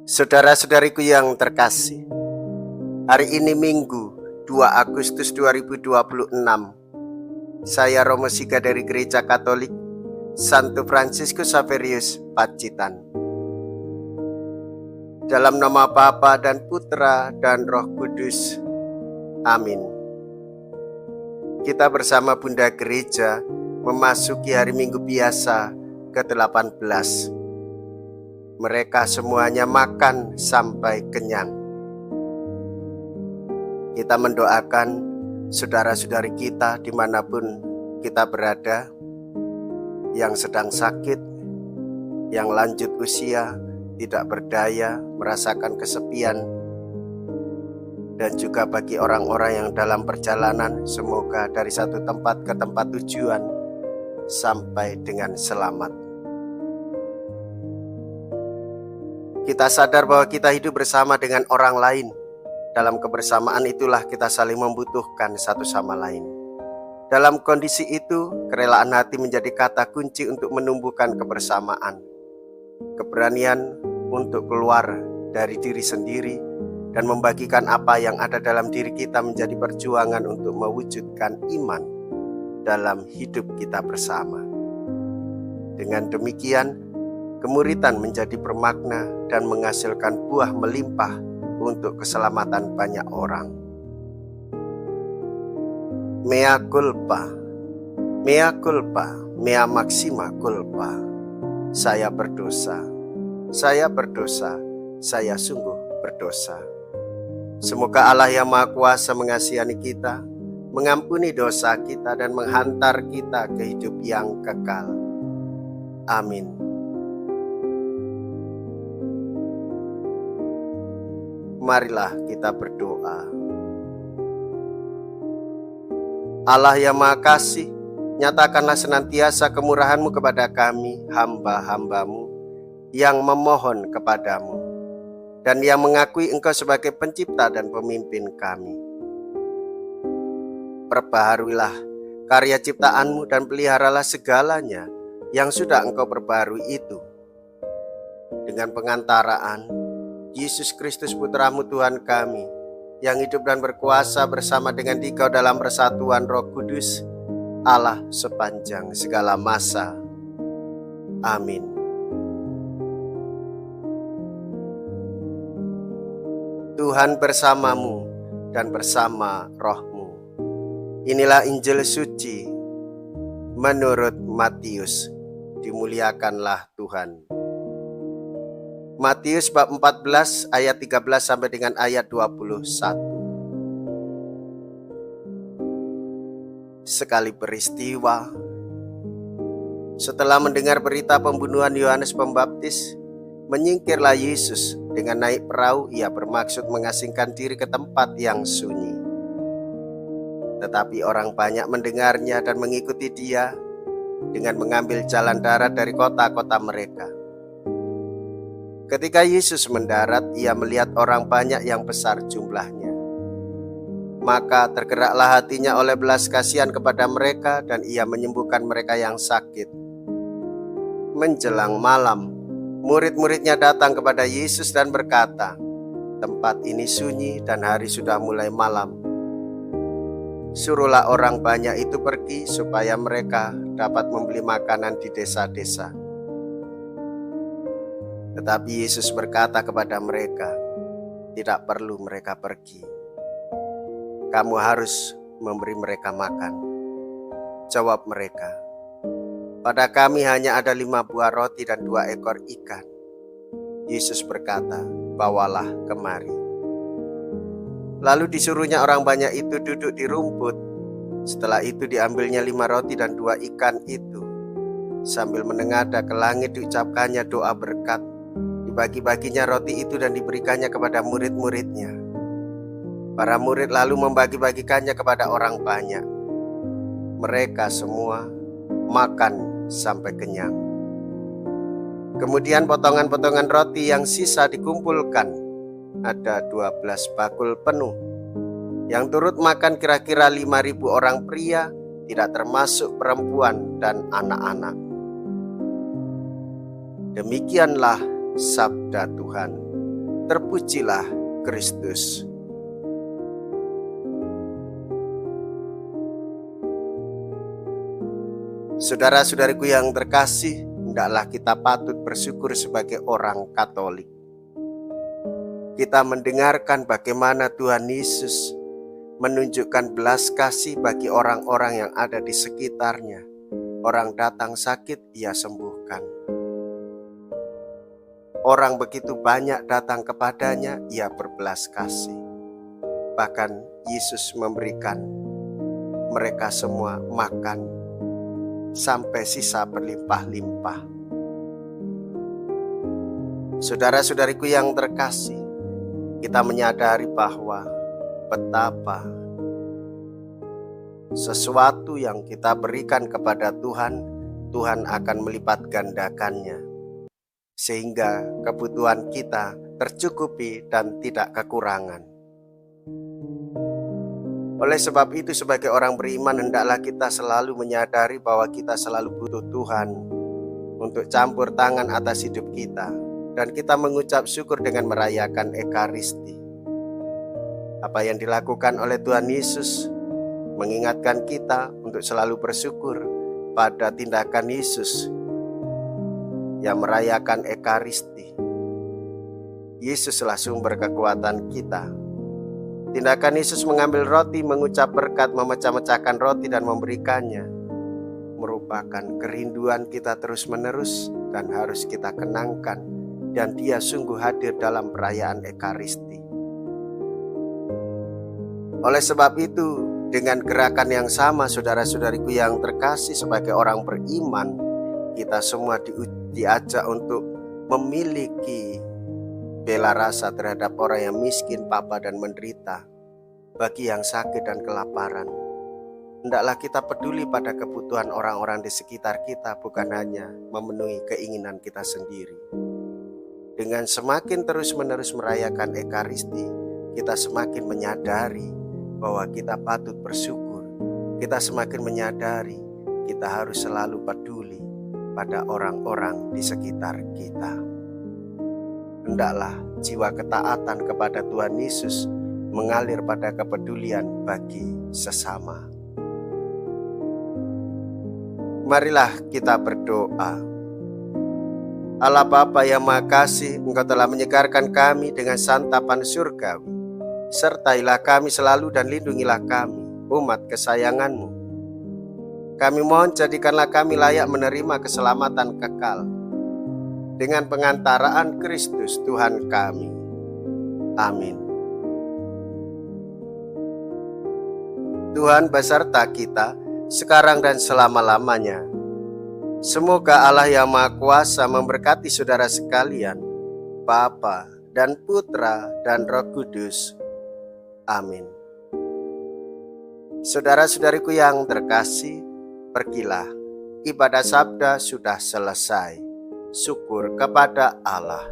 Saudara-saudariku yang terkasih, hari ini Minggu 2 Agustus 2026. Saya Romo Siga dari Gereja Katolik Santo Fransiskus Xaverius Pacitan. Dalam nama Bapa dan Putra dan Roh Kudus. Amin. Kita bersama Bunda Gereja memasuki hari Minggu biasa ke-18. Mereka semuanya makan sampai kenyang. Kita mendoakan saudara-saudari kita dimanapun kita berada, yang sedang sakit, yang lanjut usia, tidak berdaya, merasakan kesepian, dan juga bagi orang-orang yang dalam perjalanan, semoga dari satu tempat ke tempat tujuan sampai dengan selamat. Kita sadar bahwa kita hidup bersama dengan orang lain. Dalam kebersamaan itulah kita saling membutuhkan satu sama lain. Dalam kondisi itu, kerelaan hati menjadi kata kunci untuk menumbuhkan kebersamaan. Keberanian untuk keluar dari diri sendiri dan membagikan apa yang ada dalam diri kita menjadi perjuangan untuk mewujudkan iman dalam hidup kita bersama. Dengan demikian, kemuritan menjadi bermakna dan menghasilkan buah melimpah untuk keselamatan banyak orang. Mea culpa, mea culpa, mea maxima culpa. Saya berdosa, saya berdosa, saya sungguh berdosa. Semoga Allah yang Maha Kuasa mengasihani kita, mengampuni dosa kita dan menghantar kita ke hidup yang kekal. Amin. Marilah kita berdoa. Allah yang Maha Kasih, nyatakanlah senantiasa kemurahan-Mu kepada kami, hamba-hamba-Mu, yang memohon kepadamu, dan yang mengakui Engkau sebagai pencipta dan pemimpin kami. Perbaharuilah karya ciptaan-Mu dan peliharalah segalanya yang sudah Engkau perbaharui itu. Dengan pengantaraan Yesus Kristus Putra-Mu Tuhan kami, yang hidup dan berkuasa bersama dengan Dikau dalam persatuan Roh Kudus, Allah sepanjang segala masa. Amin. Tuhan bersamamu dan bersama roh-Mu. Inilah Injil suci menurut Matius. Dimuliakanlah Tuhan. Matius bab 14 ayat 13 sampai dengan ayat 21. Sekali peristiwa, setelah mendengar berita pembunuhan Yohanes Pembaptis, menyingkirlah Yesus. Dengan naik perahu, ia bermaksud mengasingkan diri ke tempat yang sunyi. Tetapi orang banyak mendengarnya dan mengikuti dia dengan mengambil jalan darat dari kota-kota mereka. Ketika Yesus mendarat, ia melihat orang banyak yang besar jumlahnya. Maka tergeraklah hatinya oleh belas kasihan kepada mereka, dan ia menyembuhkan mereka yang sakit. Menjelang malam, murid-muridnya datang kepada Yesus dan berkata, "Tempat ini sunyi dan hari sudah mulai malam. Suruhlah orang banyak itu pergi supaya mereka dapat membeli makanan di desa-desa." Tetapi Yesus berkata kepada mereka, "Tidak perlu mereka pergi. Kamu harus memberi mereka makan." Jawab mereka, "Pada kami hanya ada 5 buah roti dan 2 ekor ikan." Yesus berkata, "Bawalah kemari." Lalu disuruhnya orang banyak itu duduk di rumput. Setelah itu diambilnya 5 roti dan 2 ikan itu. Sambil menengadah ke langit diucapkannya doa berkat. Dibagi-baginya roti itu dan diberikannya kepada murid-muridnya. Para murid lalu membagi-bagikannya kepada orang banyak. Mereka semua makan sampai kenyang. Kemudian potongan-potongan roti yang sisa dikumpulkan. Ada 12 bakul penuh. Yang turut makan kira-kira 5.000 orang pria, tidak termasuk perempuan dan anak-anak. Demikianlah sabda Tuhan. Terpujilah Kristus. Saudara-saudariku yang terkasih, hendaklah kita patut bersyukur sebagai orang Katolik. Kita mendengarkan bagaimana Tuhan Yesus menunjukkan belas kasih bagi orang-orang yang ada di sekitarnya. Orang datang sakit, Ia sembuhkan. Orang begitu banyak datang kepadanya, Ia berbelas kasih. Bahkan Yesus memberikan mereka semua makan sampai sisa berlimpah-limpah. Saudara-saudariku yang terkasih, kita menyadari bahwa betapa sesuatu yang kita berikan kepada Tuhan, Tuhan akan melipat gandakannya, sehingga kebutuhan kita tercukupi dan tidak kekurangan. Oleh sebab itu, sebagai orang beriman, hendaklah kita selalu menyadari bahwa kita selalu butuh Tuhan untuk campur tangan atas hidup kita, dan kita mengucap syukur dengan merayakan Ekaristi. Apa yang dilakukan oleh Tuhan Yesus mengingatkan kita untuk selalu bersyukur pada tindakan Yesus yang merayakan Ekaristi. Yesuslah sumber kekuatan kita. Tindakan Yesus mengambil roti, mengucap berkat, memecah-mecahkan roti dan memberikannya merupakan kerinduan kita terus-menerus dan harus kita kenangkan, dan Dia sungguh hadir dalam perayaan Ekaristi. Oleh sebab itu, dengan gerakan yang sama, saudara-saudariku yang terkasih, sebagai orang beriman, kita semua diajak untuk memiliki bela rasa terhadap orang yang miskin, papa dan menderita, bagi yang sakit dan kelaparan. Hendaklah kita peduli pada kebutuhan orang-orang di sekitar kita, bukan hanya memenuhi keinginan kita sendiri. Dengan semakin terus-menerus merayakan Ekaristi, kita semakin menyadari bahwa kita patut bersyukur. Kita semakin menyadari kita harus selalu peduli pada orang-orang di sekitar kita. Hendaklah jiwa ketaatan kepada Tuhan Yesus mengalir pada kepedulian bagi sesama. Marilah kita berdoa. Allah Bapa yang Maha Kasih, Engkau telah menyegarkan kami dengan santapan surgawi. Sertailah kami selalu dan lindungilah kami, umat kesayangan-Mu. Kami mohon, jadikanlah kami layak menerima keselamatan kekal dengan pengantaraan Kristus Tuhan kami. Amin. Tuhan beserta kita sekarang dan selama-lamanya. Semoga Allah yang Maha Kuasa memberkati saudara sekalian, Bapa dan Putra dan Roh Kudus. Amin. Saudara-saudariku yang terkasih, pergilah, ibadah sabda sudah selesai. Syukur kepada Allah.